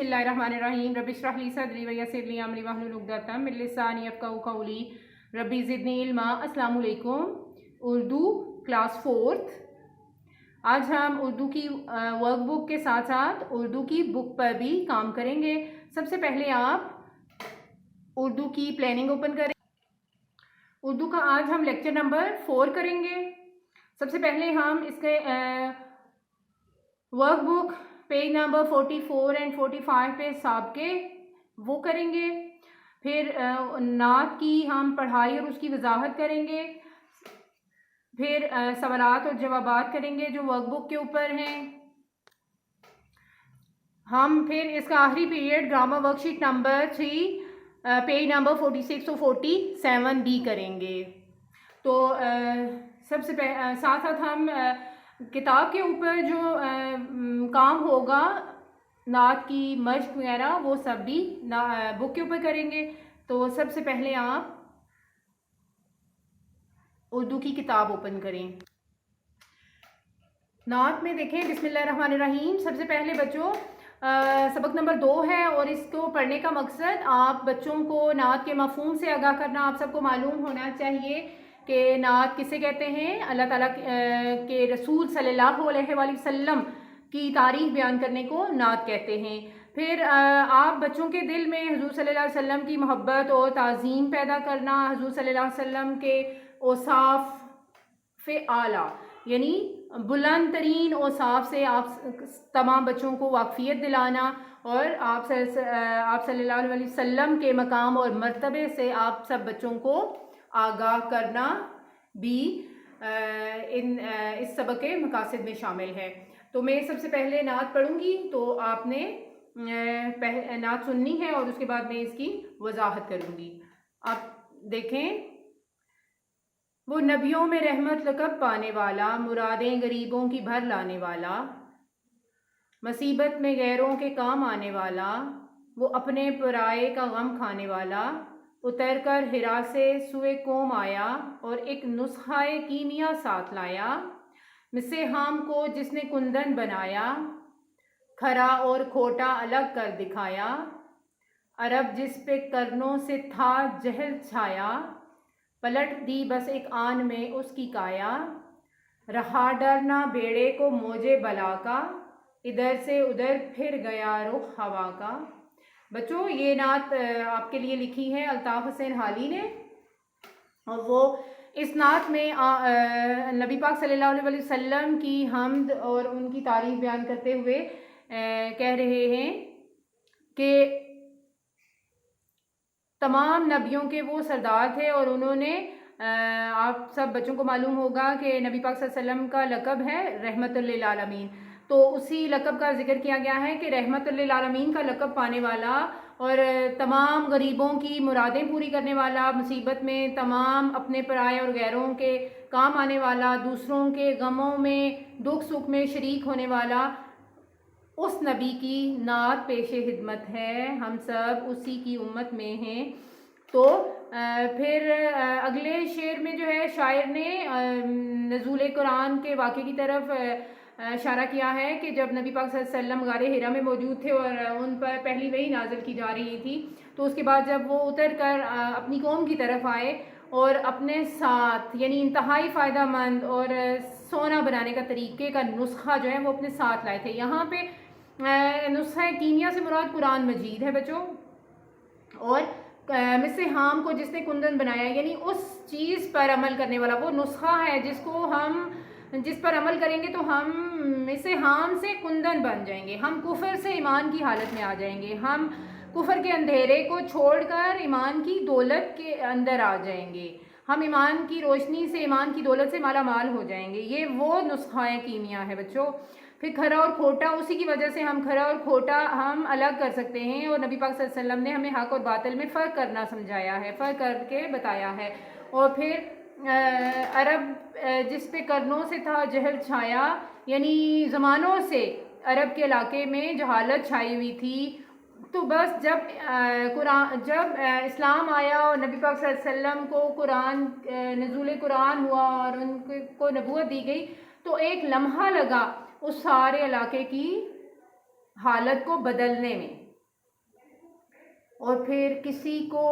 बिस्मिल्लाहिर्रहमानिर्रहीम रब्बि इश्रह ली सदरी व यस्सिर ली अमरी वहलुल उक़दतम मिन लिसानी यफ़क़हू क़ौली रब्बि ज़िदनी इल्मा। अस्सलामु अलैकुम। Urdu class 4th। आज हम उर्दू की वर्कबुक के साथ साथ उर्दू की बुक पर भी काम करेंगे। सबसे पहले आप उर्दू की प्लानिंग ओपन करें। उर्दू का आज हम लेक्चर नंबर 4 करेंगे। सबसे पहले हम इसके वर्कबुक पेज नंबर 44 एंड 45 पे साबके वो करेंगे। फिर नात की हम पढ़ाई और उसकी वजाहत करेंगे। फिर सवालात और जवाबात करेंगे जो वर्कबुक के ऊपर हैं। हम फिर इसका आखिरी period grammar worksheet number 3 page number 46 और 47 भी करेंगे। तो सबसे साथ साथ हम किताब के ऊपर जो काम होगा नात की मश्क वगैरह वो सब भी बुक के ऊपर करेंगे। तो सबसे पहले आप उर्दू की किताब ओपन करें। नात में देखें बिस्मिल्लाहिर्रहमानिर्रहीम। सबसे पहले बच्चों सबक नंबर 2 है और इसको पढ़ने का मकसद आप बच्चों को नात के मफहूम से आगाह करना। आप सबको मालूम होना चाहिए कि नात किसे कहते हैं। अल्लाह ताला के रसूल सल्लल्लाहु अलैहि वसल्लम की तारीफ बयान करने को नात कहते हैं। फिर आप बच्चों के दिल में हुजूर सल्लल्लाहु अलैहि वसल्लम की मोहब्बत और ताज़ीम पैदा करना, हुजूर सल्लल्लाहु अलैहि वसल्लम के औसाफ आला यानी बुलंद तरीन औसाफ से आप तमाम बच्चों को वाकफियत दिलाना और आप सल्लल्लाहु अलैहि वसल्लम के मकाम और मर्तबे से आप सब बच्चों को आगाह करना भी इस सबक के मकासद में शामिल है। तो मैं सबसे पहले नात पढ़ूंगी तो आपने नात सुननी है और उसके बाद मैं इसकी वजाहत करूंगी। आप देखें, वो नबियों में रहमत लक़ब पाने वाला, मुरादें गरीबों की भर लाने वाला, मुसीबत में गैरों के काम आने वाला, वो अपने पराए का गम खाने वाला, उतर कर हिरा से सुए कोम आया और एक नुस्ख़ाए कीमिया साथ लाया। मिसे हाम को जिसने कुंदन बनाया, खरा और खोटा अलग कर दिखाया। अरब जिस पे करनों से था जहल छाया, पलट दी बस एक आन में उसकी काया। रहा डरना बेड़े को मौजे बला का, इधर से उधर फिर गया रुख हवा का। बच्चों ये नात आपके लिए लिखी है अल्ताफ़ हुसैन हाली ने और वो इस नात में नबी पाक सल्लल्लाहु अलैहि वसल्लम की हम्द और उनकी तारीफ बयान करते हुए कह रहे हैं कि तमाम नबियों के वो सरदार थे और उन्होंने आप सब बच्चों को मालूम होगा कि नबी पाक सल्लल्लाहु अलैहि वसल्लम का लक़ब है रहमतुल लिल आलमीन। तो उसी लक़ब का जिक्र किया गया है कि रहमतुल लिल आलमीन का लक़ब पाने वाला और तमाम गरीबों की मुरादें पूरी करने वाला, मुसीबत में तमाम अपने पराए और गैरों के काम आने वाला, दूसरों के गमों में दुख सुख में शरीक होने वाला, उस नबी की नात पेश हिदमत है। हम सब उसी की उम्मत में हैं। तो फिर अगले शेर में जो है शायर ने नज़ूल कुरान के वाक़े की तरफ इशारा किया है कि जब नबी पाक सल्लल्लाहु अलैहि वसल्लम गारे हिरा में मौजूद थे और उन पर पहली वही नाजिल की जा रही थी, तो उसके बाद जब वो उतर कर अपनी कौम की तरफ आए और अपने साथ यानी इंतहाई फ़ायदा मंद और सोना बनाने का तरीके का नुस्खा जो है वो अपने साथ लाए थे। यहाँ पे नुस्खा कीमिया से मुराद कुरान मजीद है बच्चों। और मिसे हाम को जिसने कुंदन बनाया यानी उस चीज़ पर अमल करने वाला, वो नुस्खा है जिस पर अमल करेंगे तो हम मिसे हाम से कुंदन बन जाएंगे। हम कुफर से ईमान की हालत में आ जाएंगे। हम कुफर के अंधेरे को छोड़कर ईमान की दौलत के अंदर आ जाएंगे। हम ईमान की रोशनी से, ईमान की दौलत से माला माल हो जाएंगे। ये वो नुस्खा कीमिया है बच्चों। फिर खरा और खोटा, उसी की वजह से हम खरा और खोटा हम अलग कर सकते हैं और नबी पाक सल्लल्लाहु अलैहि वसल्लम ने हमें हक और बातिल में फ़र्क करना समझाया है, फ़र्क करके बताया है। और फिर अरब जिस पे करनों से था जहल छाया यानी ज़मानों से अरब के इलाके में जहालत छाई हुई थी। तो बस जब इस्लाम आया और नबी पाक सल्लल्लाहु अलैहि वसल्लम को कुरान नज़ूल कुरान हुआ और उनको नबूवत दी गई, तो एक लम्हा लगा उस सारे इलाके की हालत को बदलने में। और फिर किसी को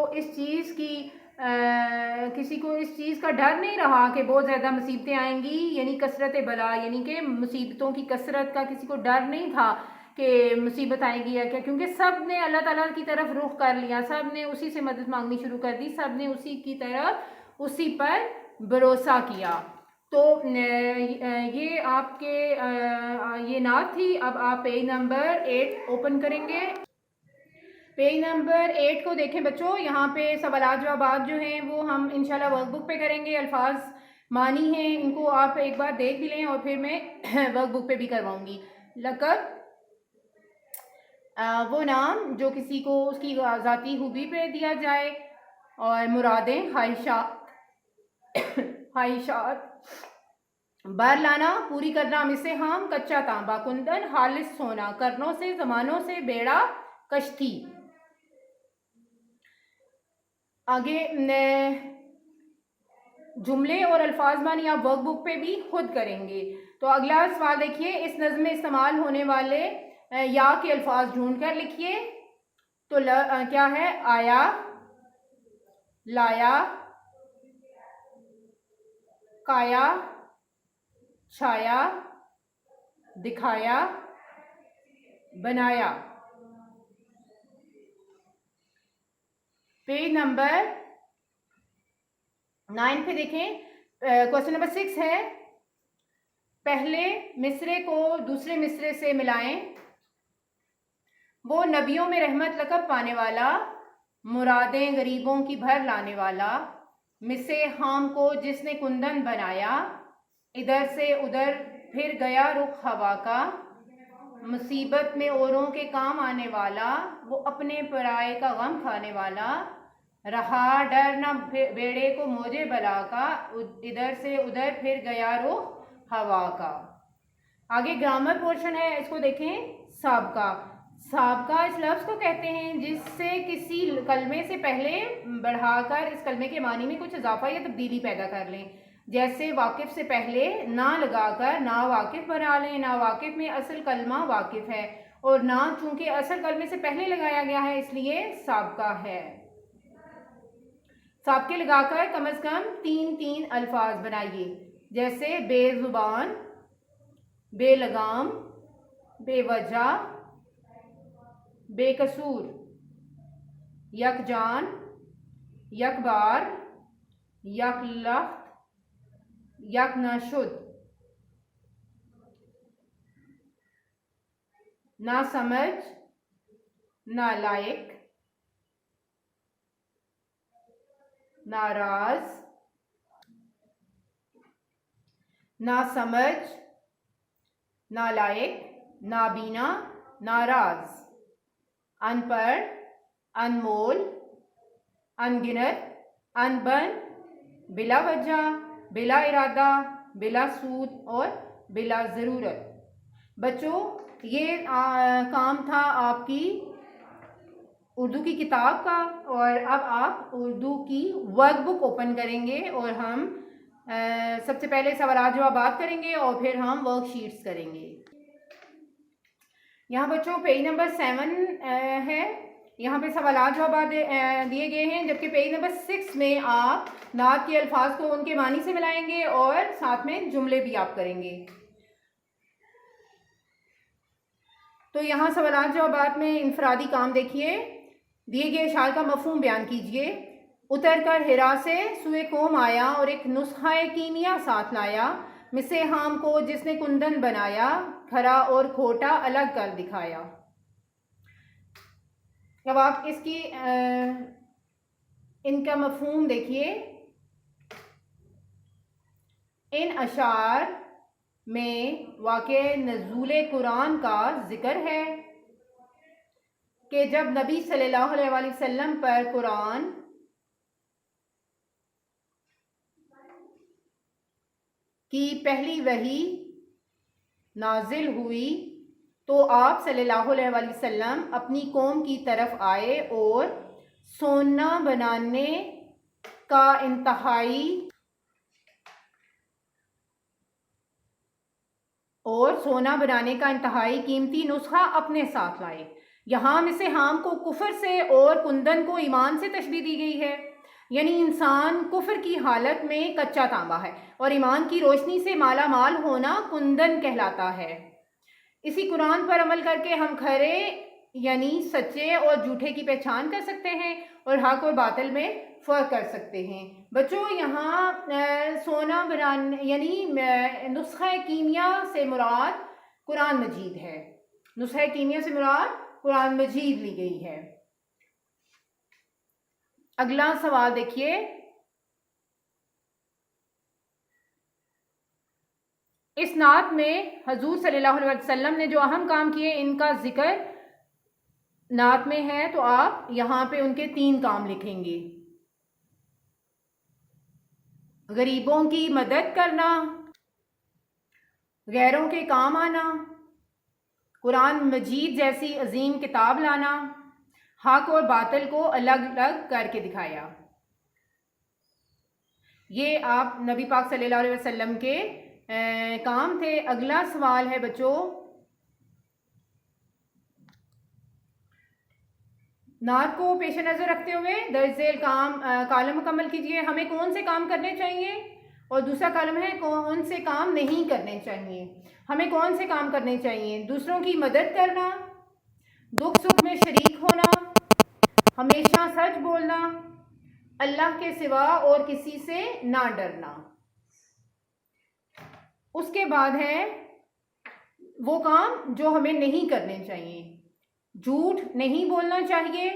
इस चीज़ का डर नहीं रहा कि बहुत ज़्यादा मुसीबतें आएंगी, यानी कसरत बला, यानी कि मुसीबतों की कसरत का किसी को डर नहीं था कि मुसीबत आएगी या क्या, क्योंकि सब ने अल्लाह ताला की तरफ रुख कर लिया, सब ने उसी से मदद मांगनी शुरू कर दी, सब ने उसी की तरफ उसी पर भरोसा किया। तो ये आपके ये नात थी। अब आप पेज नंबर 8 ओपन करेंगे। पेज नंबर 8 को देखें बच्चों, यहाँ पे सवालात जवाबात जो हैं वो हम इंशाल्लाह वर्कबुक पे करेंगे। अल्फाज मानी हैं, इनको आप एक बार देख भी लें और फिर मैं वर्कबुक पे भी करवाऊंगी। लक़ब वो नाम जो किसी को उसकी ज़ाती खूबी पे दिया जाए, और मुरादें ख्वाहिशात बर लाना, पूरी करना, मिसे हम, कच्चा तांबा, कुंदन, खालिस सोना, करनों से, जमानों से, बेड़ा, कश्ती। आगे जुमले और अल्फाज मानी आप वर्कबुक पे भी खुद करेंगे। तो अगला सवाल देखिए, इस नज़्म में इस्तेमाल होने वाले या के अल्फाज ढूंढ कर लिखिए। तो क्या है? आया, लाया, काया, छाया, दिखाया, बनाया। पेज नंबर 9 पे देखें, क्वेश्चन नंबर 6 है, पहले मिसरे को दूसरे मिसरे से मिलाएं। वो नबियों में रहमत लक़ब पाने वाला, मुरादें गरीबों की भर लाने वाला, मिसे हाम को जिसने कुंदन बनाया, इधर से उधर फिर गया रुख हवा का, मुसीबत में औरों के काम आने वाला, वो अपने पराए का गम खाने वाला, रहा डर न बेड़े को मौजे बला का, इधर से उधर फिर गया रुख हवा का। आगे ग्रामर पोर्शन है, इसको देखें। साबका, साबका इस लफ्ज़ को कहते हैं जिससे किसी कलमे से पहले बढ़ाकर इस कलमे के मानी में कुछ इजाफा या तब्दीली पैदा कर लें। जैसे वाकिफ़ से पहले ना लगाकर ना वाकिफ़ बना लें। ना वाकिफ़ में असल कलमा वाकिफ़ है, और ना चूंकि असल कलमे से पहले लगाया गया है इसलिए साबका है। साबके लगाकर कम से कम 3-3 अल्फाज बनाइए, जैसे बेजुबान, बेलगाम, बेवजह, बेकसूर, यकजान, यकबार, यकलख्त, यकनशुद, ना समझ, नालायक, नाराज, ना समझ, नालायक, नाबीना, नाराज, अनपढ़, अनमोल, अनगिनत, अनबन, बिला वजह, बिला इरादा, बिला सूद और बिला ज़रूरत। बच्चों, ये काम था आपकी उर्दू की किताब का, और अब आप उर्दू की वर्कबुक ओपन करेंगे और हम सबसे पहले सवाल जवाबात करेंगे और फिर हम वर्कशीट्स करेंगे। यहाँ बच्चों पेज नंबर 7 है, यहाँ पे सवाल जवाब दिए गए हैं, जबकि पेज नंबर 6 में आप नात के अल्फाज को उनके मानी से मिलाएंगे और साथ में जुमले भी आप करेंगे। तो यहाँ सवाल जवाब में इनफरादी काम देखिए। दिए गए शार का मफहूम बयान कीजिए। उतर कर हिरा से सुए कोम आया और एक नुस्खा कीमिया साथ लाया, मिसे हाम को जिसने कुंदन बनाया, खरा और खोटा अलग कर दिखाया। अब आप इसकी इनका मफहूम देखिए। इन अशार में वाक़े नज़ूले कुरान का जिक्र है कि जब नबी सल्लल्लाहु अलैहि वसल्लम पर कुरान की पहली वही नाजिल हुई तो आप सल्लल्लाहु अलैहि वसल्लम अपनी कौम की तरफ आए और सोना बनाने का इंतहाई कीमती नुस्खा अपने साथ लाए। यहाँ में से हाम को कुफर से और कुंदन को ईमान से तशबीह दी गई है, यानी इंसान कुफर की हालत में कच्चा तांबा है और ईमान की रोशनी से माला माल होना कुंदन कहलाता है। इसी कुरान पर अमल करके हम खरे यानी सच्चे और झूठे की पहचान कर सकते हैं और हक और बातिल में फ़र्क कर सकते हैं। बच्चों यहाँ सोना बनाने यानी नुस्खा कीमिया से मुराद कुरान मजीद है, नुस्खा कीमिया से मुराद कुरान मजीद ली गई है। अगला सवाल देखिए, इस नात में हजूर सल्लल्लाहु अलैहि वसल्लम ने जो अहम काम किए इनका जिक्र नात में है, तो आप यहाँ पे उनके 3 काम लिखेंगे। गरीबों की मदद करना, गैरों के काम आना, कुरान मजीद जैसी अजीम किताब लाना, हक और बातिल को अलग अलग करके दिखाया। ये आप नबी पाक सल्लल्लाहु अलैहि वसल्लम के काम थे। अगला सवाल है बच्चों, नात को पेश नज़र रखते हुए दर्जेल काम कालम मुकम्मल कीजिए। हमें कौन से काम करने चाहिए और दूसरा कालम है कौन से काम नहीं करने चाहिए। हमें कौन से काम करने चाहिए? दूसरों की मदद करना, दुख सुख में शरीक होना, हमेशा सच बोलना, अल्लाह के सिवा और किसी से ना डरना। उसके बाद है वो काम जो हमें नहीं करने चाहिए। झूठ नहीं बोलना चाहिए,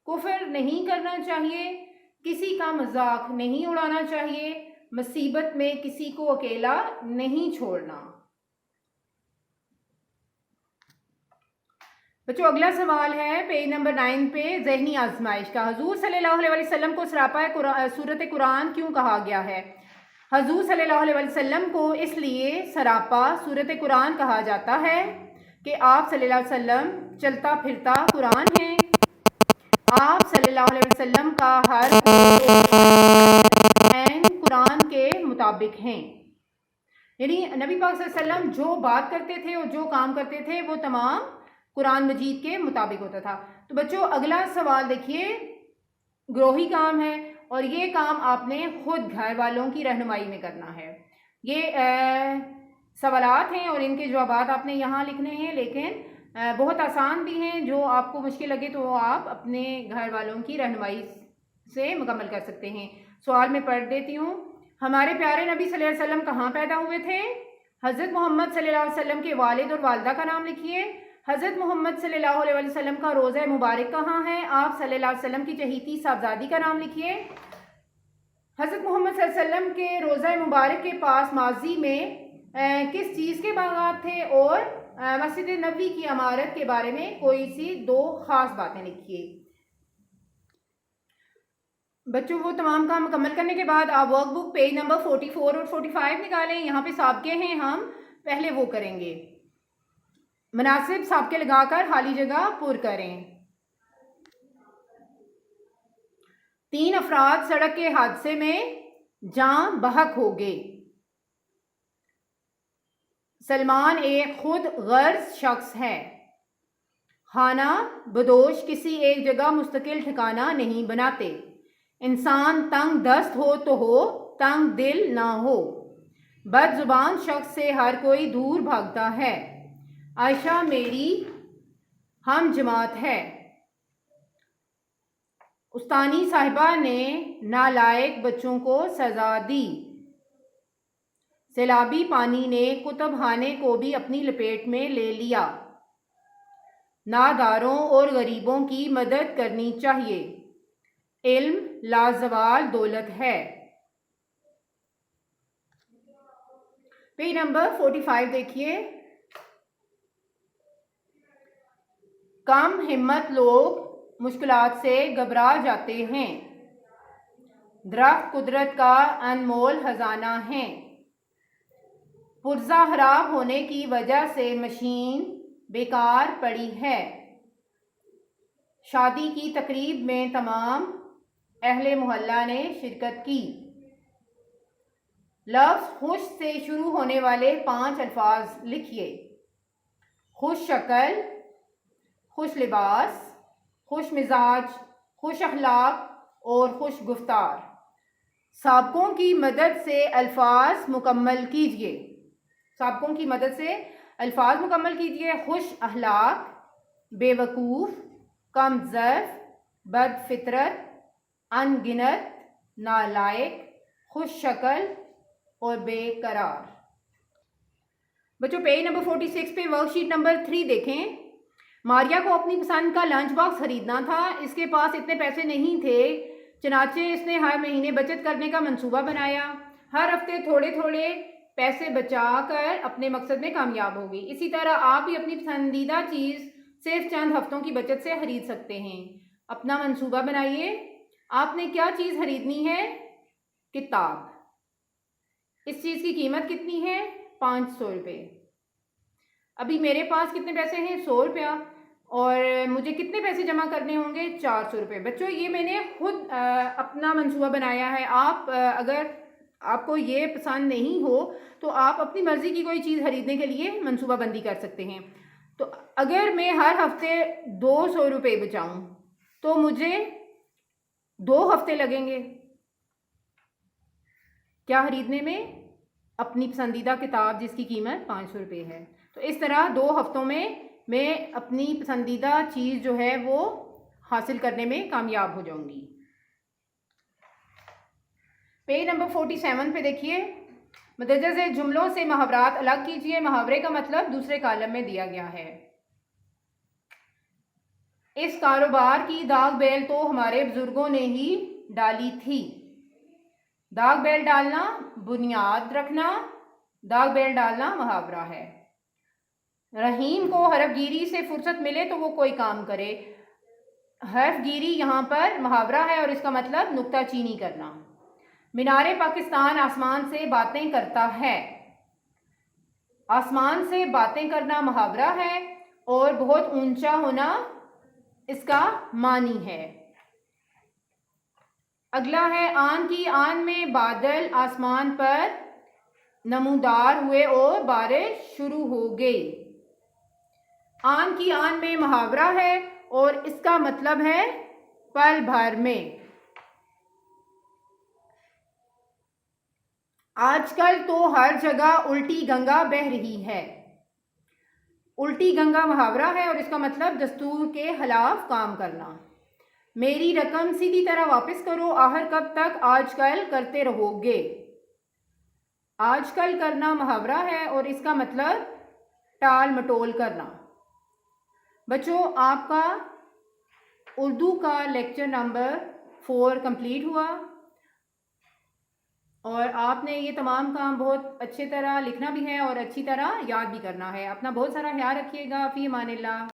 कुफर नहीं करना चाहिए, किसी का मजाक नहीं उड़ाना चाहिए, मुसीबत में किसी को अकेला नहीं छोड़ना। बच्चों अगला सवाल है पेज नंबर 9 पे ज़हनी आजमाइश का। हजूर सल्लल्लाहु अलैहि वसल्लम को सरापा सूरत कुरान क्यों कहा गया है? हजूर सल्लल्लाहु अलैहि वसल्लम को इसलिए सरापा सूरत कुरान कहा जाता है कि आप सल्लल्लाहु अलैहि वसल्लम चलता फिरता कुरान है। आप सल्लल्लाहु अलैहि वसल्लम का हर कुरान के मुताबिक हैं, यानी नबी पाक सल्लल्लाहु अलैहि वसल्लम जो बात करते थे और जो काम करते थे वो तमाम कुरान मजीद के मुताबिक होता था। तो बच्चों अगला सवाल देखिए, ग्रोही काम है और ये काम आपने खुद घर वालों की रहनुमाई में करना है। ये सवालात हैं और इनके जवाब आपने यहाँ लिखने हैं, लेकिन बहुत आसान भी हैं। जो आपको मुश्किल लगे तो आप अपने घर वालों की रहनुमाई से मुकम्मल कर सकते हैं। सवाल में पढ़ देती हूँ। हमारे प्यारे नबी सल्लल्लाहु अलैहि वसल्लम कहाँ पैदा हुए थे? हज़रत मोहम्मद सल्लल्लाहु अलैहि वसल्लम के वालिद और वालदा का नाम लिखिए। हज़रत मोहम्मद सल्लल्लाहु अलैहि वसल्लम का रोज़ा मुबारक कहाँ है? आप सल्लल्लाहु अलैहि वसल्लम की चहीती साहबजादी का नाम लिखिए। हज़रत मोहम्मद सल्लल्लाहु अलैहि वसल्लम के रोज़ा मुबारक के पास माजी में किस चीज़ के बागात थे? और मस्जिद नबी की इमारत के बारे में कोई सी 2 खास बातें लिखिए। बच्चों वो तमाम काम मुकम्मल करने के बाद आप वर्कबुक पेज नंबर 44 और 45 निकालें। यहाँ पे साबके हैं, हम पहले वो करेंगे। मुनासिब साबके लगाकर खाली जगह पुर करें। 3 अफराद सड़क के हादसे में जान बहक हो गए। सलमान एक खुद गर्ज शख्स है। खाना बदोश किसी एक जगह मुस्तकिल ठिकाना नहीं बनाते। इंसान तंग दस्त हो तो हो, तंग दिल ना हो। बदजुबान शख्स से हर कोई दूर भागता है। आयशा मेरी हम जमात है। उस्तानी साहिबा ने नालायक बच्चों को सजा दी। सैलाबी पानी ने कुतुबखाने को भी अपनी लपेट में ले लिया। नादारों और गरीबों की मदद करनी चाहिए। इल्म लाजवाल दौलत है। पेज नंबर 45 देखिए। कम हिम्मत लोग मुश्किलात से घबरा जाते हैं। दरख्त कुदरत का अनमोल खजाना है। पुर्जा खराब होने की वजह से मशीन बेकार पड़ी है। शादी की तकरीब में तमाम अहले मोहल्ला ने शिरकत की। लफ्ज़ खुश से शुरू होने वाले 5 अल्फाज लिखिए। खुश शक्ल, खुश लिबास, खुश मिजाज, खुश अखलाक और खुश गुफ्तार। साबकों की मदद से अल्फाज मुकम्मल कीजिए। साबकों की मदद से अल्फाज मुकम्मल कीजिए। खुश अखलाक, बेवकूफ़, कम ज़र्फ़, बद फितरत, अनगिनत, नालायक, खुश शक्ल और बेकरार। बच्चों पेज नंबर 46 पे वर्कशीट नंबर 3 देखें। मारिया को अपनी पसंद का लंच बॉक्स खरीदना था। इसके पास इतने पैसे नहीं थे, चनाचे इसने हर महीने बचत करने का मंसूबा बनाया। हर हफ्ते थोड़े थोड़े पैसे बचाकर अपने मकसद में कामयाब होगी। इसी तरह आप भी अपनी पसंदीदा चीज़ सिर्फ चंद हफ्तों की बचत से खरीद सकते हैं। अपना मंसूबा बनाइए। आपने क्या चीज़ खरीदनी है? किताब। इस चीज़ की कीमत कितनी है? 500 रुपये। अभी मेरे पास कितने पैसे हैं? 100 रुपया। और मुझे कितने पैसे जमा करने होंगे? 400 रुपये। बच्चों ये मैंने खुद अपना मंसूबा बनाया है। आप अगर आपको ये पसंद नहीं हो तो आप अपनी मर्ज़ी की कोई चीज़ खरीदने के लिए मंसूबा बंदी कर सकते हैं। तो अगर मैं हर हफ्ते 200 रुपये बचाऊं तो मुझे 2 हफ्ते लगेंगे क्या खरीदने में? अपनी पसंदीदा किताब जिसकी कीमत 500 रुपये है। तो इस तरह 2 हफ्तों में मैं अपनी पसंदीदा चीज़ जो है वो हासिल करने में कामयाब हो जाऊंगी। पेज नंबर 47 पे देखिए। मदरजे से जुमलों से मुहावरात अलग कीजिए। मुहावरे का मतलब दूसरे कॉलम में दिया गया है। इस कारोबार की दाग बेल तो हमारे बुजुर्गों ने ही डाली थी। दाग बेल डालना बुनियाद रखना, दाग बेल डालना मुहावरा है। रहीम को हरफगिरी से फुर्सत मिले तो वो कोई काम करे। हरफगिरी यहाँ पर मुहावरा है और इसका मतलब नुक्ताचीनी करना। मीनारे पाकिस्तान आसमान से बातें करता है। आसमान से बातें करना मुहावरा है और बहुत ऊंचा होना इसका मानी है। अगला है आन की आन में बादल आसमान पर नमूदार हुए और बारिश शुरू हो गई। आन की आन में मुहावरा है और इसका मतलब है पल भर में। आजकल तो हर जगह उल्टी गंगा बह रही है। उल्टी गंगा मुहावरा है और इसका मतलब दस्तूर के खिलाफ काम करना। मेरी रकम सीधी तरह वापस करो, आहर कब तक आजकल करते रहोगे। आजकल करना मुहावरा है और इसका मतलब टाल मटोल करना। बच्चों आपका उर्दू का लेक्चर नंबर 4 कंप्लीट हुआ और आपने ये तमाम काम बहुत अच्छी तरह लिखना भी है और अच्छी तरह याद भी करना है। अपना बहुत सारा ख्याल रखिएगा। फी अमानिल्लाह।